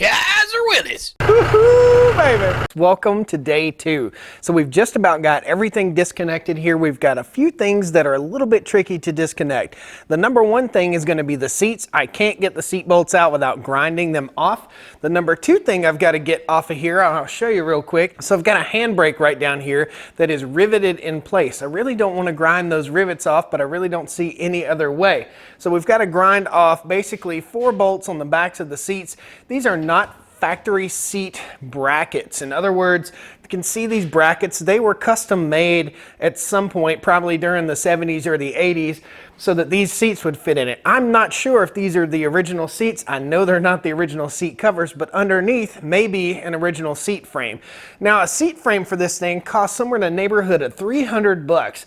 Kaiser Willys. Woohoo, baby. Welcome to day 2. So we've just about got everything disconnected here. We've got a few things that are a little bit tricky to disconnect. The number one thing is going to be the seats. I can't get the seat bolts out without grinding them off. The number two thing I've got to get off of here, I'll show you real quick. So I've got a handbrake right down here that is riveted in place. I really don't want to grind those rivets off, but I really don't see any other way. So we've got to grind off basically 4 bolts on the backs of the seats. These are not factory seat brackets. In other words, you can see these brackets, they were custom made at some point, probably during the 70s or the 80s, so that these seats would fit in it. I'm not sure if these are the original seats. I know they're not the original seat covers, but underneath may be an original seat frame. Now, a seat frame for this thing costs somewhere in the neighborhood of 300 bucks.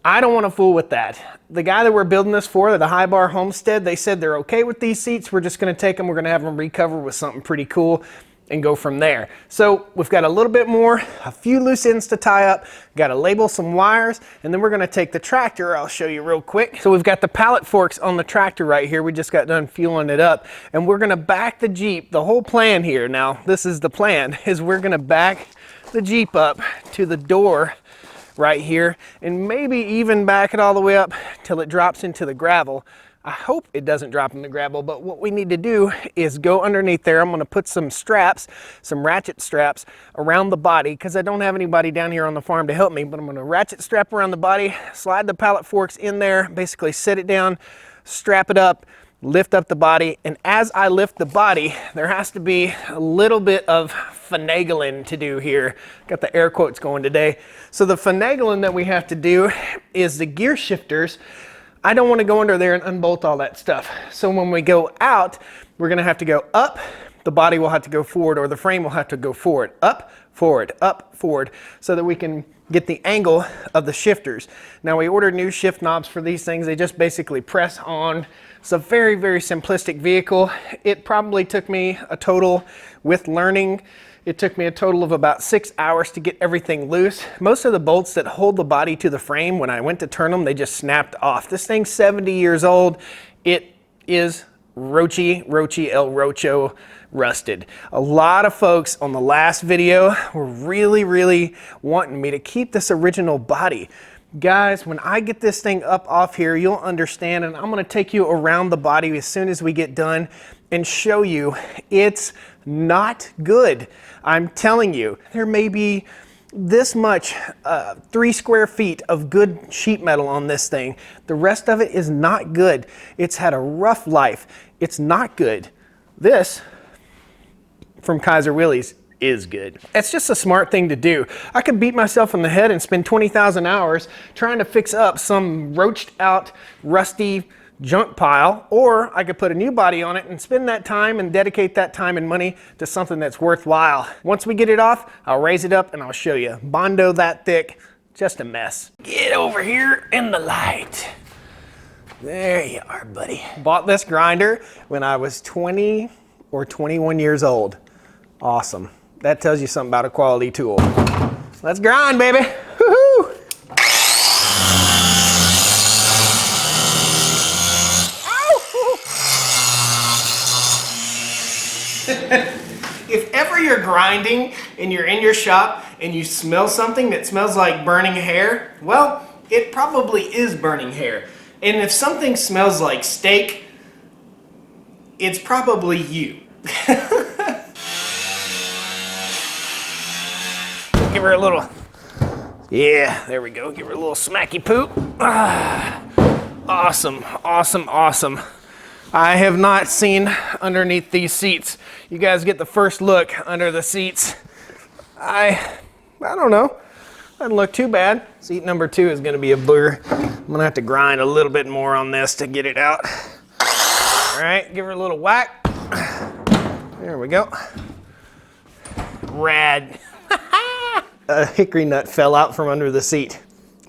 I don't want to fool with that. The guy that we're building this for, the High Bar Homestead, they said they're okay with these seats. We're just going to take them, we're going to have them recovered with something pretty cool and go from there. So we've got a little bit more, a few loose ends to tie up, got to label some wires, and then we're going to take the tractor. I'll show you real quick. So we've got the pallet forks on the tractor right here. We just got done fueling it up, and we're going to back the Jeep. The whole plan here, now this is the plan, is we're going to back the Jeep up to the door right here, and maybe even back it all the way up till it drops into the gravel. I hope it doesn't drop in the gravel, but what we need to do is go underneath there. I'm going to put some straps, some ratchet straps around the body, because I don't have anybody down here on the farm to help me, but I'm going to ratchet strap around the body, slide the pallet forks in there, basically set it down, strap it up, lift up the body, and as I lift the body, there has to be a little bit of finagling to do here. Got the air quotes going today. So the finagling that we have to do is the gear shifters. I don't want to go under there and unbolt all that stuff. So when we go out, we're going to have to go up, the body will have to go forward, or the frame will have to go forward, up, forward, so that we can get the angle of the shifters. Now, we ordered new shift knobs for these things. They just basically press on. It's a very, very simplistic vehicle. It probably took me a total, with learning, it took me a total of about 6 hours to get everything loose. Most of the bolts that hold the body to the frame, when I went to turn them, they just snapped off. This thing's 70 years old. It is Rochi El Rocho rusted. A lot of folks on the last video were really wanting me to keep this original body. Guys, when I get this thing up off here, you'll understand, and I'm going to take you around the body as soon as we get done and show you it's not good. I'm telling you, there may be this much 3 square feet of good sheet metal on this thing. The rest of it is not good. It's had a rough life. It's not good. This from Kaiser Willys is good. It's just a smart thing to do. I could beat myself in the head and spend 20,000 hours trying to fix up some roached out, rusty junk pile, or I could put a new body on it and spend that time and dedicate that time and money to something that's worthwhile. Once we get it off, I'll raise it up and I'll show you. Bondo that thick, just a mess. Get over here in the light. There you are, buddy. Bought this grinder when I was 20 or 21 years old. Awesome. That tells you something about a quality tool. Let's grind, baby. Woohoo! If ever you're grinding and you're in your shop and you smell something that smells like burning hair, well, it probably is burning hair. And if something smells like steak, it's probably you. Give her a little, yeah, there we go. Give her a little smacky poop. Awesome, awesome, awesome. I have not seen underneath these seats. You guys get the first look under the seats. I don't know. Doesn't look too bad. Seat number 2 is gonna be a booger. I'm gonna have to grind a little bit more on this to get it out. All right, give her a little whack. There we go. Rad. A hickory nut fell out from under the seat.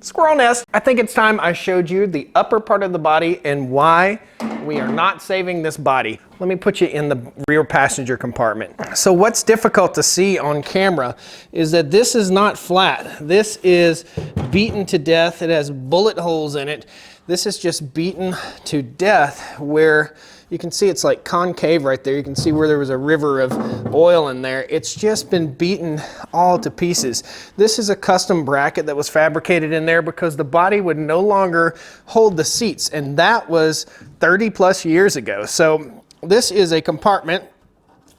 Squirrel nest. I think it's time I showed you the upper part of the body and why we are not saving this body. Let me put you in the rear passenger compartment. So what's difficult to see on camera is that this is not flat. This is beaten to death. It has bullet holes in it. This is just beaten to death where You can see it's like concave right there. You can see where there was a river of oil in there. It's just been beaten all to pieces. This is a custom bracket that was fabricated in there because the body would no longer hold the seats, and that was 30 plus years ago. So this is a compartment,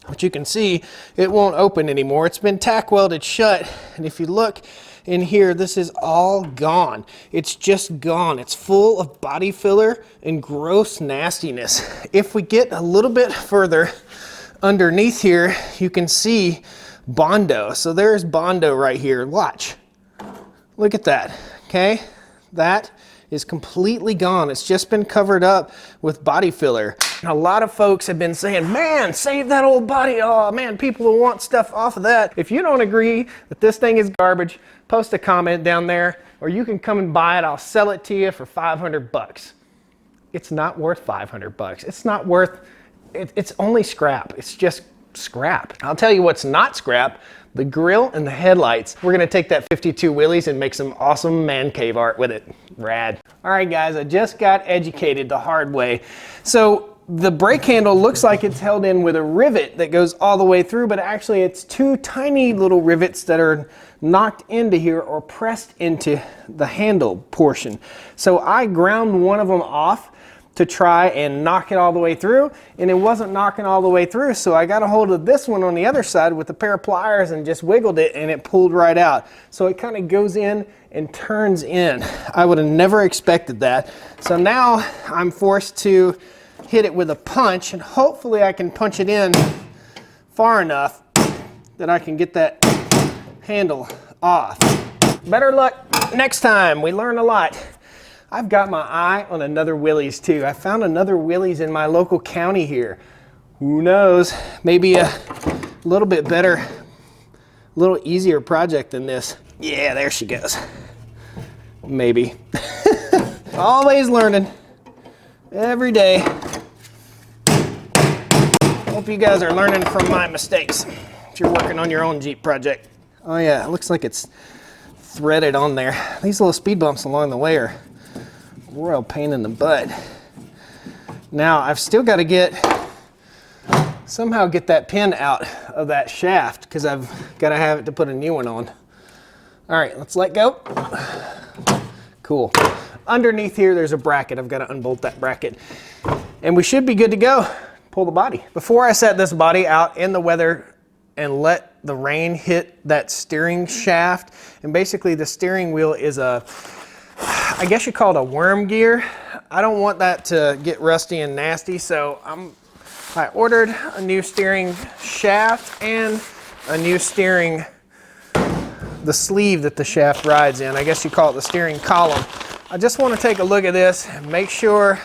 but you can see it won't open anymore. It's been tack welded shut, and if you look in here, this is all gone. It's just gone. It's full of body filler and gross nastiness. If we get a little bit further underneath here, you can see Bondo. So there's Bondo right here. Watch. Look at that. Okay? That is completely gone. It's just been covered up with body filler. A lot of folks have been saying, man, save that old body. Oh man, people will want stuff off of that. If you don't agree that this thing is garbage, post a comment down there, or you can come and buy it. I'll sell it to you for 500 bucks. It's not worth 500 bucks. It's not worth, it's only scrap. It's just scrap. I'll tell you what's not scrap: the grill and the headlights. We're gonna take that 52 Willys and make some awesome man cave art with it. Rad. All right guys, I just got educated the hard way. So the brake handle looks like it's held in with a rivet that goes all the way through, but actually it's two tiny little rivets that are knocked into here or pressed into the handle portion. So I ground one of them off to try and knock it all the way through, and it wasn't knocking all the way through, so I got a hold of this one on the other side with a pair of pliers and just wiggled it, and it pulled right out. So it kind of goes in and turns in. I would have never expected that. So now I'm forced to hit it with a punch, and hopefully I can punch it in far enough that I can get that handle off. Better luck next time. We learn a lot. I've got my eye on another Willys too. I found another Willys in my local county here. Who knows? Maybe a little bit better, a little easier project than this. Yeah, there she goes. Maybe. Always learning. Every day. Hope you guys are learning from my mistakes if you're working on your own Jeep project. Oh yeah, it looks like it's threaded on there. These little speed bumps along the way are a royal pain in the butt. Now I've still got to somehow get that pin out of that shaft because I've got to have it to put a new one on. All right, let's let go. Cool. Underneath here, there's a bracket. I've got to unbolt that bracket. And we should be good to go. Pull the body. Before I set this body out in the weather and let the rain hit that steering shaft, and basically the steering wheel is a, I guess you call it a worm gear. I don't want that to get rusty and nasty, so I ordered a new steering shaft and a new steering, the sleeve that the shaft rides in. I guess you call it the steering column. I just want to take a look at this and make sure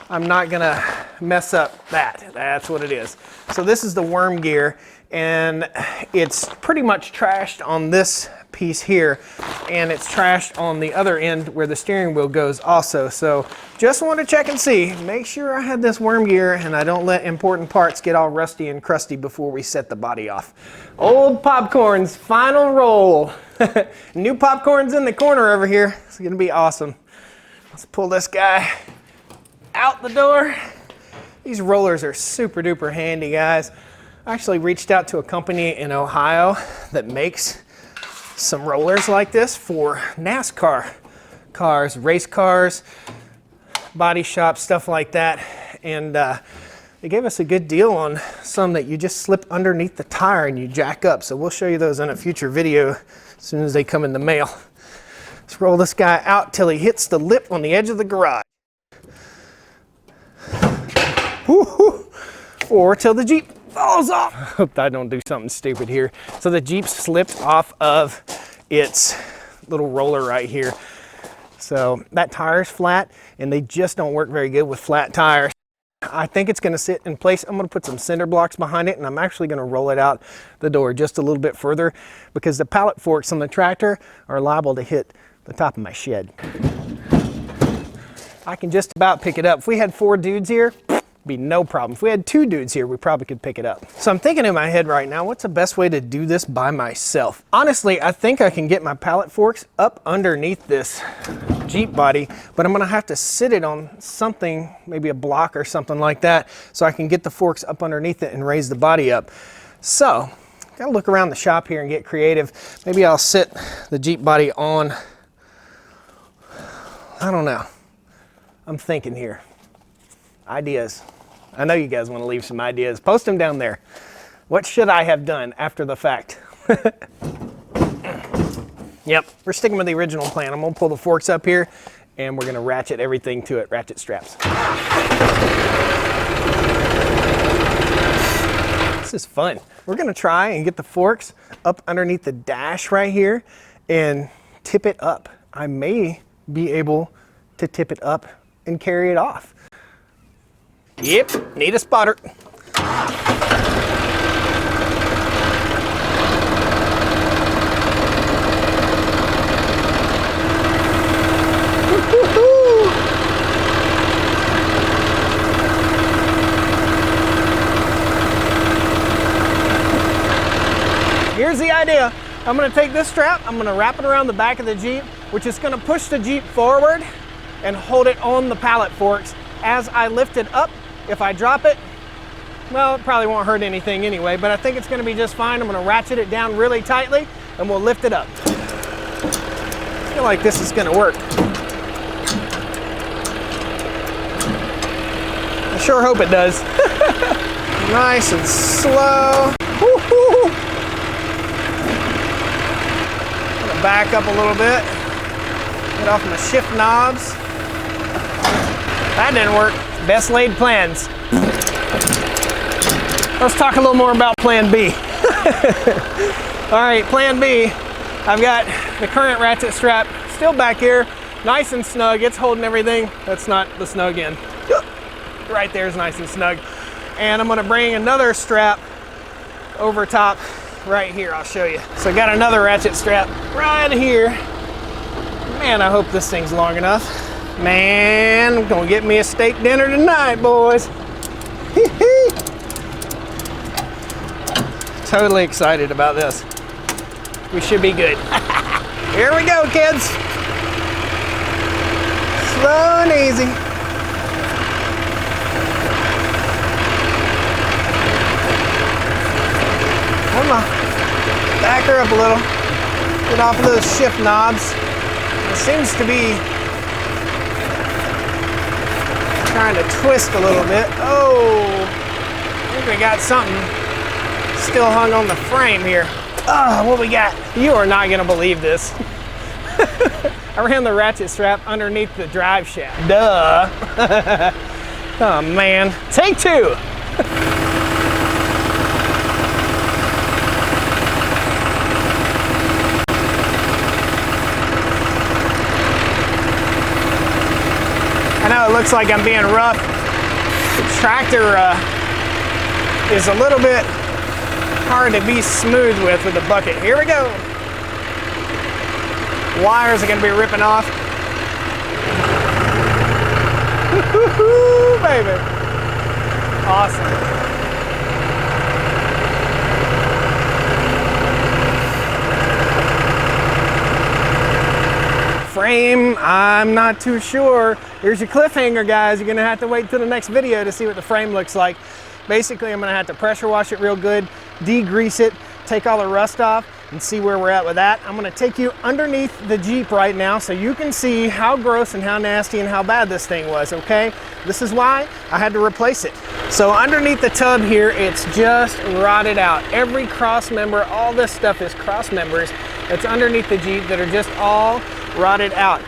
I'm not gonna mess up that. That's what it is. So this is the worm gear, and it's pretty much trashed on this piece here, and it's trashed on the other end where the steering wheel goes also. So just want to check and see, make sure I had this worm gear and I don't let important parts get all rusty and crusty before we set the body off. Old popcorn's final roll. New popcorn's in the corner over here. It's gonna be awesome. Let's pull this guy out the door. These rollers are super duper handy, guys. I actually reached out to a company in Ohio that makes some rollers like this for NASCAR cars, race cars, body shops, stuff like that. And they gave us a good deal on some that you just slip underneath the tire and you jack up. So we'll show you those in a future video as soon as they come in the mail. Let's roll this guy out till he hits the lip on the edge of the garage. Woo-hoo. Or till the Jeep falls off. Hope I don't do something stupid here. So the Jeep slipped off of its little roller right here. So that tire's flat, and they just don't work very good with flat tires. I think it's gonna sit in place. I'm gonna put some cinder blocks behind it, and I'm actually gonna roll it out the door just a little bit further because the pallet forks on the tractor are liable to hit the top of my shed. I can just about pick it up. If we had 4 dudes here, Be no problem. If we had 2 dudes here, we probably could pick it up. So I'm thinking in my head right now, what's the best way to do this by myself? Honestly, I think I can get my pallet forks up underneath this Jeep body, but I'm gonna have to sit it on something, maybe a block or something like that, so I can get the forks up underneath it and raise the body up. So, gotta look around the shop here and get creative. Maybe I'll sit the Jeep body on, I don't know. I'm thinking here. Ideas. I know you guys want to leave some ideas. Post them down there. What should I have done after the fact? Yep, we're sticking with the original plan. I'm going to pull the forks up here and we're going to ratchet everything to it. Ratchet straps. This is fun. We're going to try and get the forks up underneath the dash right here and tip it up. I may be able to tip it up and carry it off. Yep, need a spotter. Here's the idea. I'm gonna take this strap, I'm gonna wrap it around the back of the Jeep, which is gonna push the Jeep forward and hold it on the pallet forks. As I lift it up, if I drop it, well, it probably won't hurt anything anyway, but I think it's gonna be just fine. I'm gonna ratchet it down really tightly and we'll lift it up. I feel like this is gonna work. I sure hope it does. Nice and slow. Woo-hoo. Gonna back up a little bit. Get off my shift knobs. That didn't work. Best laid plans. Let's talk a little more about plan B. All right, plan B. I've got the current ratchet strap still back here, nice and snug. It's holding everything. That's not the snug end. Right there is nice and snug. And I'm gonna bring another strap over top right here. I'll show you. So I got another ratchet strap right here. Man, I hope this thing's long enough. Man, I'm gonna get me a steak dinner tonight, boys. Totally excited about this. We should be good. Here we go, kids. Slow and easy. Come on. Back her up a little. Get off of those shift knobs. It seems to be trying to twist a little bit. Oh, I think we got something still hung on the frame here. Oh, what we got? You are not gonna believe this. I ran the ratchet strap underneath the drive shaft. Duh. Oh man, take 2. I know it looks like I'm being rough. The tractor is a little bit hard to be smooth with the bucket. Here we go. Wires are gonna be ripping off. Woo-hoo-hoo, baby. Awesome. Frame, I'm not too sure. Here's your cliffhanger, guys. You're gonna have to wait till the next video to see what the frame looks like. Basically, I'm gonna have to pressure wash it real good, degrease it, take all the rust off, and see where we're at with that. I'm gonna take you underneath the Jeep right now so you can see how gross and how nasty and how bad this thing was, okay? This is why I had to replace it. So underneath the tub here, it's just rotted out. Every cross member, all this stuff is cross members that's underneath the Jeep that are just all rotted out.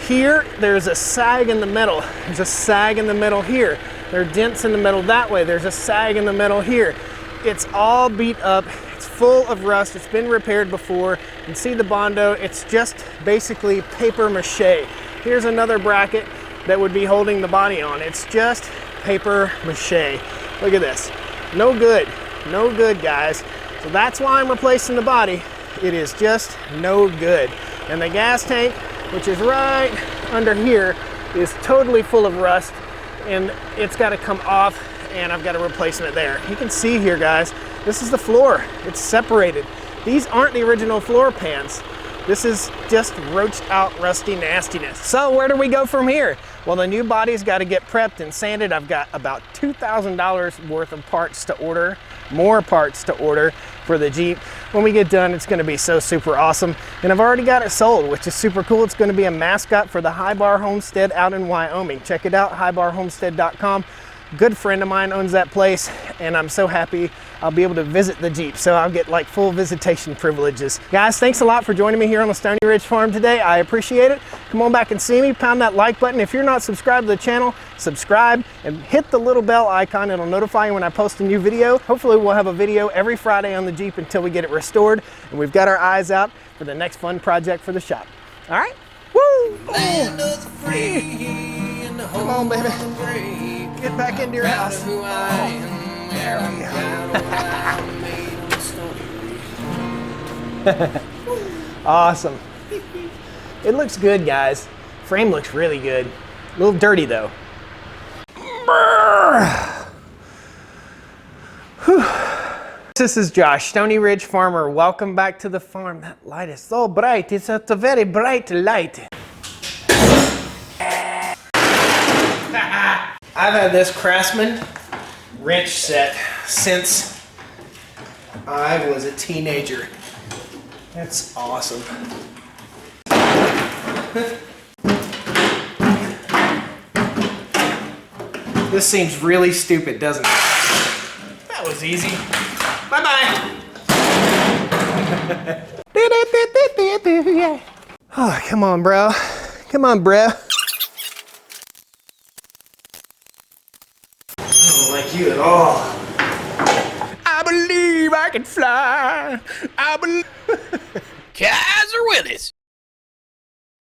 Here, there's a sag in the middle. There's a sag in the middle here. There are dents in the middle that way. There's a sag in the middle here. It's all beat up. It's full of rust. It's been repaired before. You can see the Bondo. It's just basically paper mache. Here's another bracket that would be holding the body on. It's just paper mache. Look at this. No good. No good, guys. So that's why I'm replacing the body. It is just no good. And the gas tank, which is right under here, is totally full of rust. and it's got to come off, and I've got to replace it there. You can see here, guys, this is the floor. It's separated. These aren't the original floor pans. This is just roached out rusty nastiness. So where do we go from here? Well, the new body's got to get prepped and sanded. I've got about $2,000 worth of parts to order, more parts to order for the Jeep. When we get done, it's going to be so super awesome. And I've already got it sold, which is super cool. It's going to be a mascot for the High Bar Homestead out in Wyoming. Check it out, highbarhomestead.com. Good friend of mine owns that place, and I'm so happy I'll be able to visit the Jeep, so I'll get like full visitation privileges. Guys, thanks a lot for joining me here on the Stoney Ridge Farm today. I appreciate it. Come on back and see me. Pound that like button. If you're not subscribed to the channel, subscribe and hit the little bell icon. It'll notify you when I post a new video. Hopefully we'll have a video every Friday on the Jeep until we get it restored, and we've got our eyes out for the next fun project for the shop. All right? Woo! Land of the free and the Come on, baby. Get back into your house. Who I am, There we go. Awesome. It looks good, guys. Frame looks really good. A little dirty, though. This is Josh, Stoney Ridge Farmer. Welcome back to the farm. That light is so bright. It's a very bright light. I've had this Craftsman wrench set since I was a teenager. That's awesome. This seems really stupid, doesn't it? That was easy. Bye-bye. Oh, come on, bro. Come on, bro. I don't like you at all. I believe I can fly. I believe. Kaiser Willys.